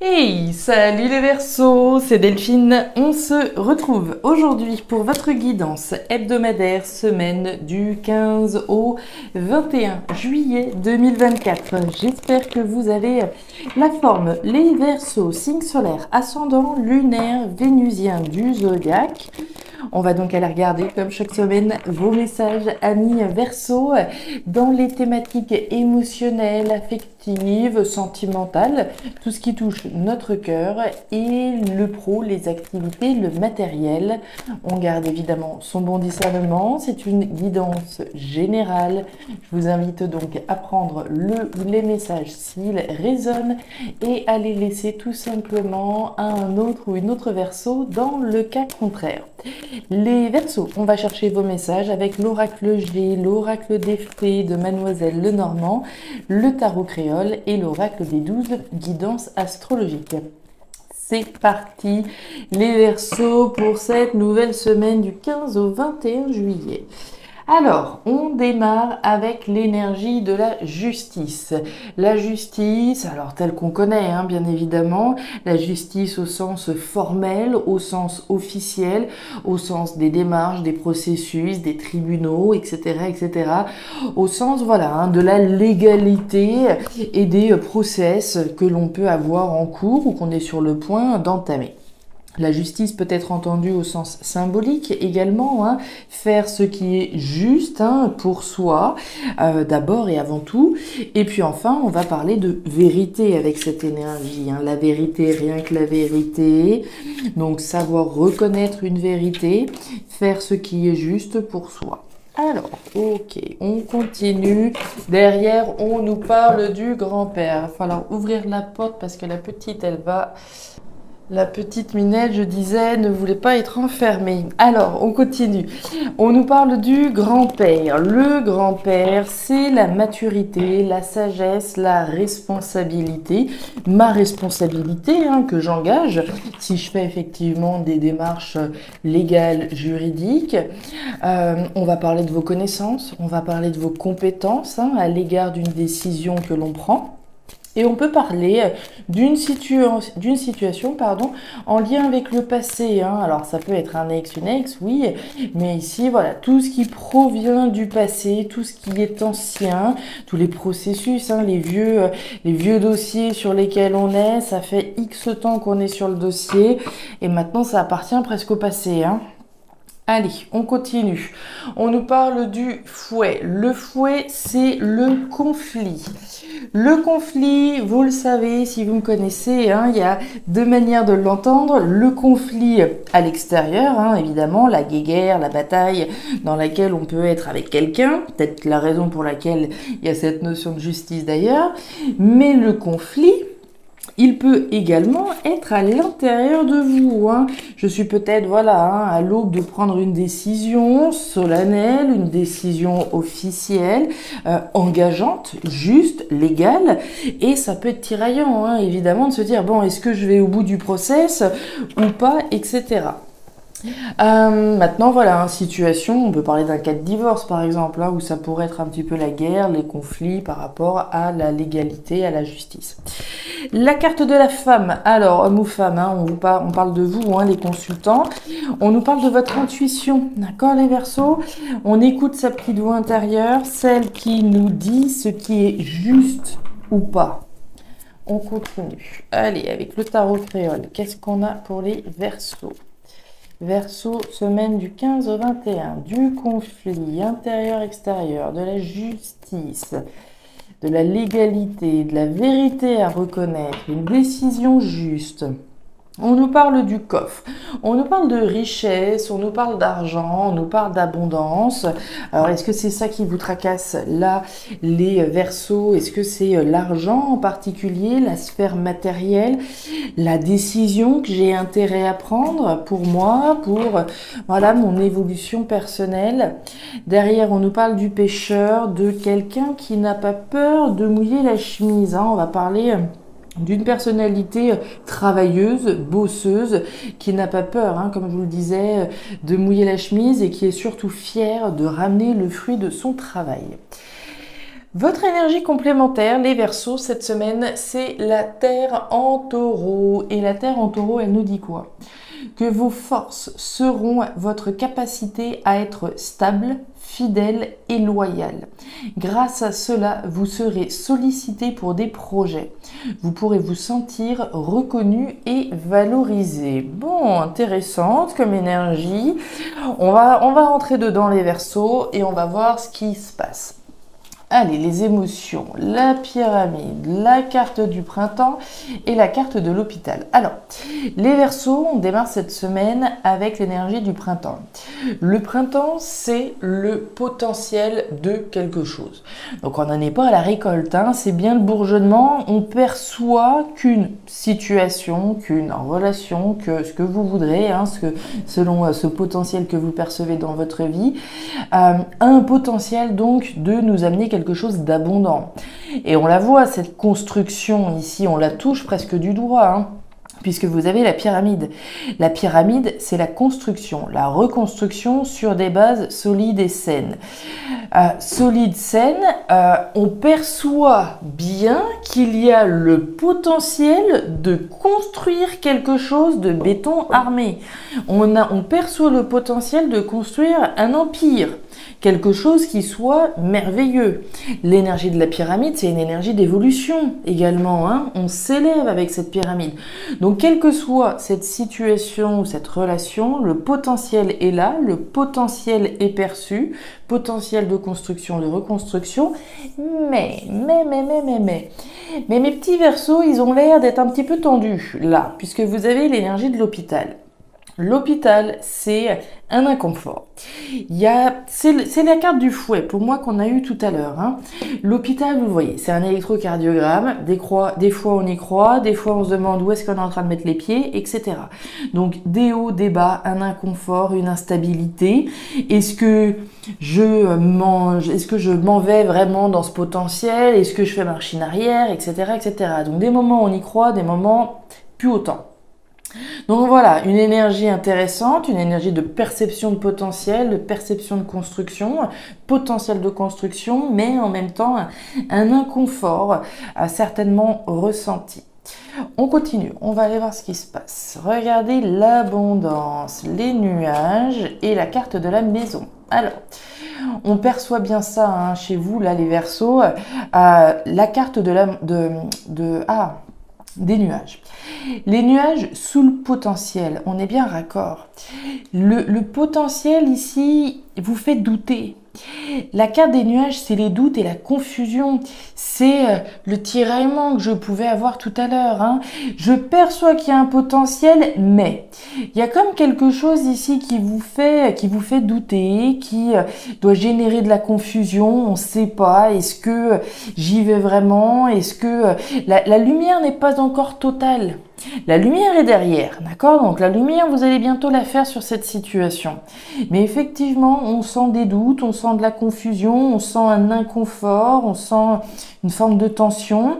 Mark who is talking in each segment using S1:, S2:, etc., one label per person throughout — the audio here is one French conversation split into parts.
S1: Hey, salut les Verseaux, c'est Delphine. On se retrouve aujourd'hui pour votre guidance hebdomadaire semaine du 15 au 21 juillet 2024. J'espère que vous avez la forme. Les Verseaux, signe solaire, ascendant lunaire vénusien du zodiaque. On va donc aller regarder, comme chaque semaine, vos messages amis Verseaux dans les thématiques émotionnelles, affectives, sentimentales, tout ce qui touche notre cœur et le pro, les activités, le matériel. On garde évidemment son bon discernement. C'est une guidance générale. Je vous invite donc à prendre le ou les messages s'ils résonnent et à les laisser tout simplement à un autre ou une autre Verseau dans le cas contraire. Les Verseaux, on va chercher vos messages avec l'oracle G, l'oracle des fées de Mademoiselle Lenormand, le tarot créole et l'oracle des 12 guidances astrologiques. C'est parti les Verseaux pour cette nouvelle semaine du 15 au 21 juillet. Alors, on démarre avec l'énergie de la justice. La justice, alors telle qu'on connaît, bien évidemment, la justice au sens formel, au sens officiel, au sens des démarches, des processus, des tribunaux, etc., etc., au sens, voilà, de la légalité et des process que l'on peut avoir en cours ou qu'on est sur le point d'entamer. La justice peut être entendue au sens symbolique également, faire ce qui est juste pour soi, d'abord et avant tout. Et puis enfin, on va parler de vérité avec cette énergie. La vérité, rien que la vérité. Donc savoir reconnaître une vérité, faire ce qui est juste pour soi. Alors, ok, on continue. Derrière, on nous parle du grand-père. Il va falloir ouvrir la porte parce que la petite, elle va... La petite Minette, je disais, ne voulait pas être enfermée. Alors, on continue. On nous parle du grand-père. Le grand-père, c'est la maturité, la sagesse, la responsabilité. Ma responsabilité que j'engage si je fais effectivement des démarches légales, juridiques. On va parler de vos connaissances, on va parler de vos compétences à l'égard d'une décision que l'on prend. Et on peut parler d'une situation en lien avec le passé. Alors ça peut être un ex, une ex, oui, mais ici, voilà, tout ce qui provient du passé, tout ce qui est ancien, tous les processus, les vieux dossiers sur lesquels on est, ça fait X temps qu'on est sur le dossier, et maintenant ça appartient presque au passé. Allez, on continue. On nous parle du fouet. Le fouet, c'est le conflit. Le conflit, vous le savez, si vous me connaissez, il y a deux manières de l'entendre. Le conflit à l'extérieur, évidemment, la guéguerre, la bataille dans laquelle on peut être avec quelqu'un. Peut-être la raison pour laquelle il y a cette notion de justice d'ailleurs. Mais le conflit... il peut également être à l'intérieur de vous. Je suis peut-être à l'aube de prendre une décision solennelle, une décision officielle, engageante, juste, légale. Et ça peut être tiraillant, évidemment, de se dire, bon, est-ce que je vais au bout du process ou pas, etc. Maintenant, voilà, situation, on peut parler d'un cas de divorce par exemple, où ça pourrait être un petit peu la guerre, les conflits par rapport à la légalité, à la justice. La carte de la femme, alors homme ou femme, on parle de vous, les consultants, on nous parle de votre intuition, d'accord les Verseaux? On écoute sa petite voix intérieure, celle qui nous dit ce qui est juste ou pas. On continue. Allez, avec le tarot créole, qu'est-ce qu'on a pour les Verseaux? Verseau, semaine du 15 au 21, du conflit intérieur-extérieur, de la justice, de la légalité, de la vérité à reconnaître, une décision juste. On nous parle du coffre, on nous parle de richesse, on nous parle d'argent, on nous parle d'abondance. Alors, est-ce que c'est ça qui vous tracasse là, les Verseaux? Est-ce que c'est l'argent en particulier, la sphère matérielle, la décision que j'ai intérêt à prendre pour moi, pour mon évolution personnelle? Derrière, on nous parle du pêcheur, de quelqu'un qui n'a pas peur de mouiller la chemise. On va parler... d'une personnalité travailleuse, bosseuse, qui n'a pas peur, comme je vous le disais, de mouiller la chemise et qui est surtout fière de ramener le fruit de son travail. Votre énergie complémentaire, les Verseaux, cette semaine, c'est la Terre en Taureau. Et la Terre en Taureau, elle nous dit quoi? Que vos forces seront votre capacité à être stable, fidèle et loyal. Grâce à cela, vous serez sollicité pour des projets. Vous pourrez vous sentir reconnu et valorisé. Bon, intéressante comme énergie. On va rentrer dedans les Verseaux et on va voir ce qui se passe. Allez, les émotions, la pyramide, la carte du printemps et la carte de l'hôpital. Alors, les Verseaux, on démarre cette semaine avec l'énergie du printemps. Le printemps, c'est le potentiel de quelque chose. Donc, on n'en est pas à la récolte, hein, c'est bien le bourgeonnement. On perçoit qu'une situation, qu'une relation, que ce que vous voudrez, hein, selon ce potentiel que vous percevez dans votre vie, a un potentiel donc de nous amener quelque chose d'abondant. Et on la voit, cette construction ici, on la touche presque du doigt, hein, puisque vous avez la pyramide. La pyramide, c'est la construction, la reconstruction sur des bases solides et saines. Solides, saines, on perçoit bien qu'il y a le potentiel de construire quelque chose de béton armé. On perçoit le potentiel de construire un empire. Quelque chose qui soit merveilleux. L'énergie de la pyramide, c'est une énergie d'évolution également, hein. On s'élève avec cette pyramide. Donc, quelle que soit cette situation ou cette relation, le potentiel est là, le potentiel est perçu, potentiel de construction, de reconstruction, mais mes petits Verseaux, ils ont l'air d'être un petit peu tendus là, puisque vous avez l'énergie de l'hôpital. L'hôpital, c'est un inconfort. C'est la carte du fouet, pour moi, qu'on a eu tout à l'heure, hein. L'hôpital, vous le voyez, c'est un électrocardiogramme. Des fois, on y croit, des fois, on se demande où est-ce qu'on est en train de mettre les pieds, etc. Donc, des hauts, des bas, un inconfort, une instabilité. Est-ce que je m'en vais vraiment dans ce potentiel? Est-ce que je fais machine arrière, etc., etc. Donc, des moments, on y croit, des moments, plus autant. Donc voilà, une énergie intéressante, une énergie de perception de potentiel, de perception de construction, potentiel de construction, mais en même temps un inconfort certainement ressenti. On continue, on va aller voir ce qui se passe. Regardez l'abondance, les nuages et la carte de la maison. Alors, on perçoit bien ça, hein, chez vous, là, les Verseaux, la carte des nuages. Les nuages sous le potentiel, on est bien raccord. Le potentiel ici vous fait douter. La carte des nuages, c'est les doutes et la confusion. C'est le tiraillement que je pouvais avoir tout à l'heure, hein. Je perçois qu'il y a un potentiel, mais il y a comme quelque chose ici qui vous fait douter, qui doit générer de la confusion. On ne sait pas, est-ce que j'y vais vraiment? Est-ce que la lumière n'est pas encore totale? La lumière est derrière, d'accord? Donc la lumière, vous allez bientôt la faire sur cette situation. Mais effectivement, on sent des doutes, on sent de la confusion, on sent un inconfort, on sent une forme de tension.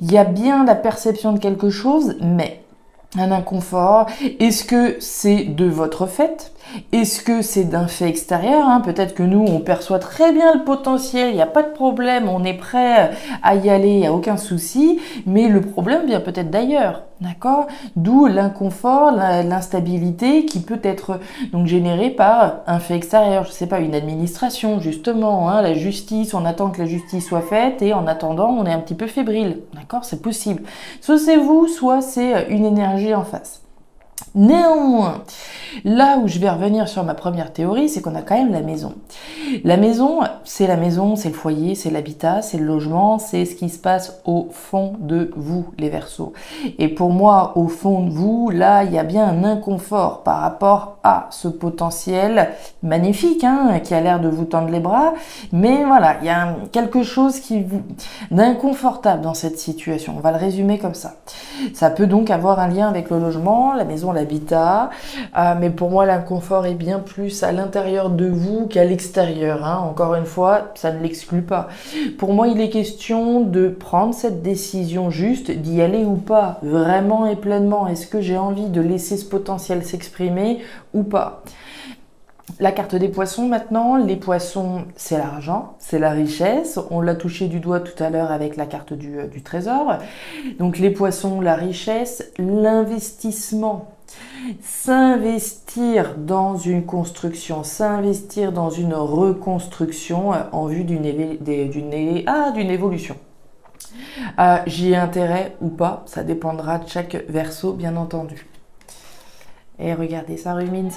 S1: Il y a bien la perception de quelque chose, mais un inconfort. Est-ce que c'est de votre fait? Est-ce que c'est d'un fait extérieur, hein? Peut-être que nous, on perçoit très bien le potentiel, il n'y a pas de problème, on est prêt à y aller, il n'y a aucun souci, mais le problème vient peut-être d'ailleurs, d'accord? D'où l'inconfort, l'instabilité qui peut être donc générée par un fait extérieur, je ne sais pas, une administration justement, hein, la justice, on attend que la justice soit faite et en attendant, on est un petit peu fébrile, d'accord? C'est possible. Soit c'est vous, soit c'est une énergie en face. Néanmoins, là où je vais revenir sur ma première théorie, c'est qu'on a quand même la maison. La maison, c'est le foyer, c'est l'habitat, c'est le logement, c'est ce qui se passe au fond de vous, les Verseaux. Et pour moi, au fond de vous, là, il y a bien un inconfort par rapport à ce potentiel magnifique, hein, qui a l'air de vous tendre les bras. Mais voilà, il y a quelque chose d'inconfortable dans cette situation. On va le résumer comme ça. Ça peut donc avoir un lien avec le logement, la maison, l'habitat, mais pour moi l'inconfort est bien plus à l'intérieur de vous qu'à l'extérieur, hein. Encore une fois, ça ne l'exclut pas. Pour moi, il est question de prendre cette décision juste, d'y aller ou pas, vraiment et pleinement. Est-ce que j'ai envie de laisser ce potentiel s'exprimer ou pas? La carte des poissons maintenant, les poissons c'est l'argent, c'est la richesse, on l'a touché du doigt tout à l'heure avec la carte du trésor. Donc les poissons, la richesse, l'investissement, s'investir dans une construction, s'investir dans une reconstruction en vue d'une évolution. J'y ai intérêt ou pas, ça dépendra de chaque Verseau bien entendu. Et regardez, ça rumine,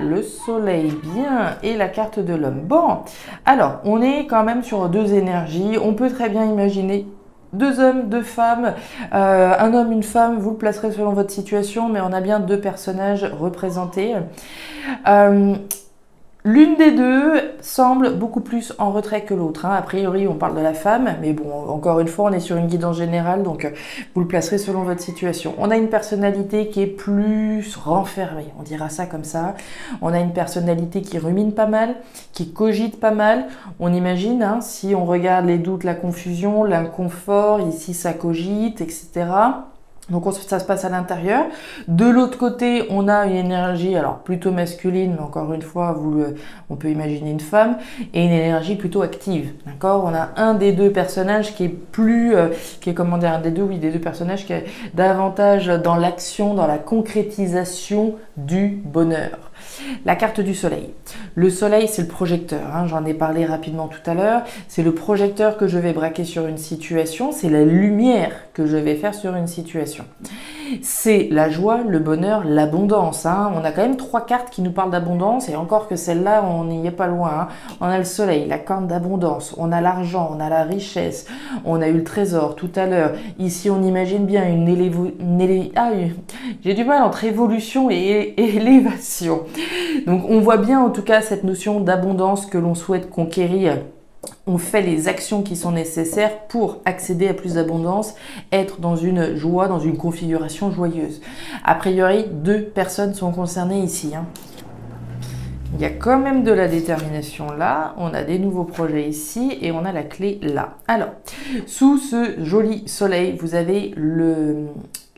S1: le soleil, bien, et la carte de l'homme. Bon, alors, on est quand même sur deux énergies. On peut très bien imaginer deux hommes, deux femmes, un homme, une femme, vous le placerez selon votre situation, mais on a bien deux personnages représentés. L'une des deux semble beaucoup plus en retrait que l'autre. A priori, on parle de la femme, mais bon, encore une fois, on est sur une guidance générale, donc vous le placerez selon votre situation. On a une personnalité qui est plus renfermée, on dira ça comme ça. On a une personnalité qui rumine pas mal, qui cogite pas mal. On imagine, si on regarde les doutes, la confusion, l'inconfort, ici ça cogite, etc. Donc ça se passe à l'intérieur. De l'autre côté, on a une énergie, alors plutôt masculine, mais encore une fois, on peut imaginer une femme, et une énergie plutôt active. D'accord? On a un des deux personnages qui est des deux personnages qui est davantage dans l'action, dans la concrétisation du bonheur. La carte du soleil. Le soleil, c'est le projecteur. J'en ai parlé rapidement tout à l'heure. C'est le projecteur que je vais braquer sur une situation. C'est la lumière que je vais faire sur une situation. C'est la joie, le bonheur, l'abondance. On a quand même trois cartes qui nous parlent d'abondance. Et encore que celle-là, on n'y est pas loin. On a le soleil, la carte d'abondance. On a l'argent, on a la richesse. On a eu le trésor tout à l'heure. Ici, on imagine bien j'ai du mal entre évolution et élévation. Donc on voit bien en tout cas cette notion d'abondance que l'on souhaite conquérir. On fait les actions qui sont nécessaires pour accéder à plus d'abondance, être dans une joie, dans une configuration joyeuse. A priori, deux personnes sont concernées ici. Il y a quand même de la détermination là, on a des nouveaux projets ici et on a la clé là. Alors, sous ce joli soleil, vous avez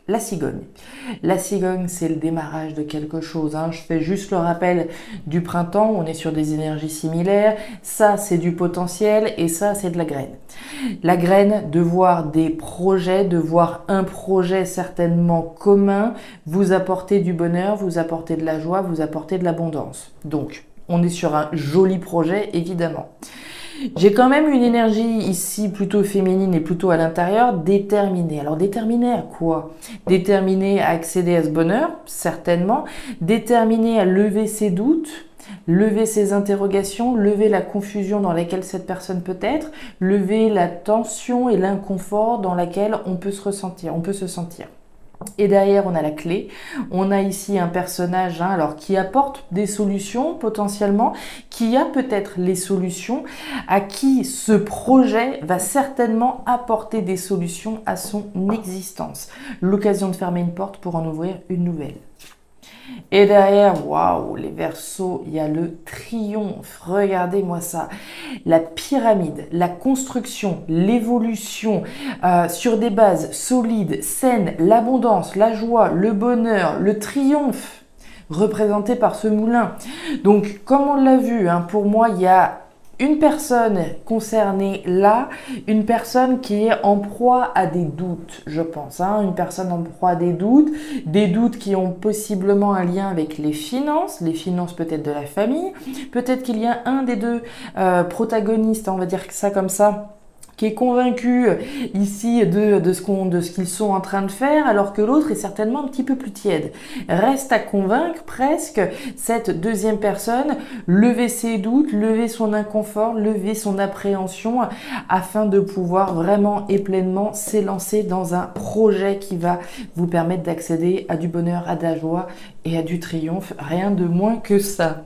S1: la cigogne. La cigogne, c'est le démarrage de quelque chose. Je fais juste le rappel du printemps. On est sur des énergies similaires. Ça, c'est du potentiel et ça, c'est de la graine. La graine, de voir des projets, de voir un projet certainement commun, vous apporter du bonheur, vous apporter de la joie, vous apporter de l'abondance. Donc, on est sur un joli projet, évidemment. J'ai quand même une énergie ici plutôt féminine et plutôt à l'intérieur, déterminée. Alors déterminée à quoi? Déterminée à accéder à ce bonheur, certainement. Déterminée à lever ses doutes, lever ses interrogations, lever la confusion dans laquelle cette personne peut être, lever la tension et l'inconfort dans laquelle on peut se sentir. Et derrière, on a la clé. On a ici un personnage alors qui apporte des solutions potentiellement, qui a peut-être les solutions, à qui ce projet va certainement apporter des solutions à son existence. L'occasion de fermer une porte pour en ouvrir une nouvelle. Et derrière, waouh, les Verseaux, il y a le triomphe. Regardez-moi ça. La pyramide, la construction, l'évolution sur des bases solides, saines, l'abondance, la joie, le bonheur, le triomphe représenté par ce moulin. Donc, comme on l'a vu, pour moi, il y a une personne concernée là, une personne qui est en proie à des doutes, je pense. Une personne en proie à des doutes qui ont possiblement un lien avec les finances peut-être de la famille, peut-être qu'il y a un des deux protagonistes, on va dire ça comme ça, qui est convaincu ici de ce qu'ils sont en train de faire, alors que l'autre est certainement un petit peu plus tiède. Reste à convaincre presque cette deuxième personne, lever ses doutes, lever son inconfort, lever son appréhension, afin de pouvoir vraiment et pleinement s'élancer dans un projet qui va vous permettre d'accéder à du bonheur, à de la joie et à du triomphe, rien de moins que ça.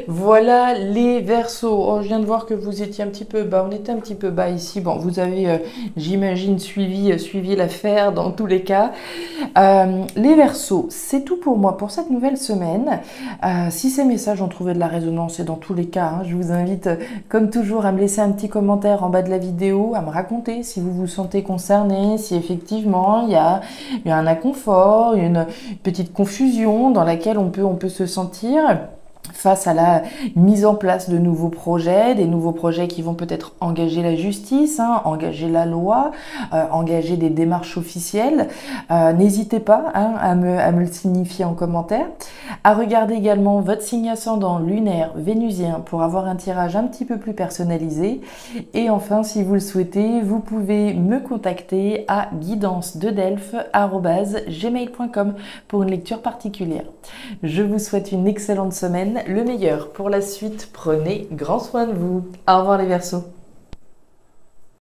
S1: Voilà les Verseaux. Oh, je viens de voir que vous étiez un petit peu bas, on était un petit peu bas ici. Bon, vous avez, j'imagine, suivi l'affaire dans tous les cas. Les Verseaux, c'est tout pour moi pour cette nouvelle semaine. Si ces messages ont trouvé de la résonance, et dans tous les cas, je vous invite, comme toujours, à me laisser un petit commentaire en bas de la vidéo, à me raconter si vous vous sentez concerné, si effectivement il y a un inconfort, une petite confusion dans laquelle on peut se sentir. face à la mise en place de nouveaux projets, des nouveaux projets qui vont peut-être engager la justice, engager la loi, engager des démarches officielles. N'hésitez pas à me le signifier en commentaire. À regarder également votre signe ascendant lunaire vénusien pour avoir un tirage un petit peu plus personnalisé. Et enfin, si vous le souhaitez, vous pouvez me contacter à guidancededelphes@gmail.com pour une lecture particulière. Je vous souhaite une excellente semaine, le meilleur pour la suite. Prenez grand soin de vous. Au revoir les Verseaux.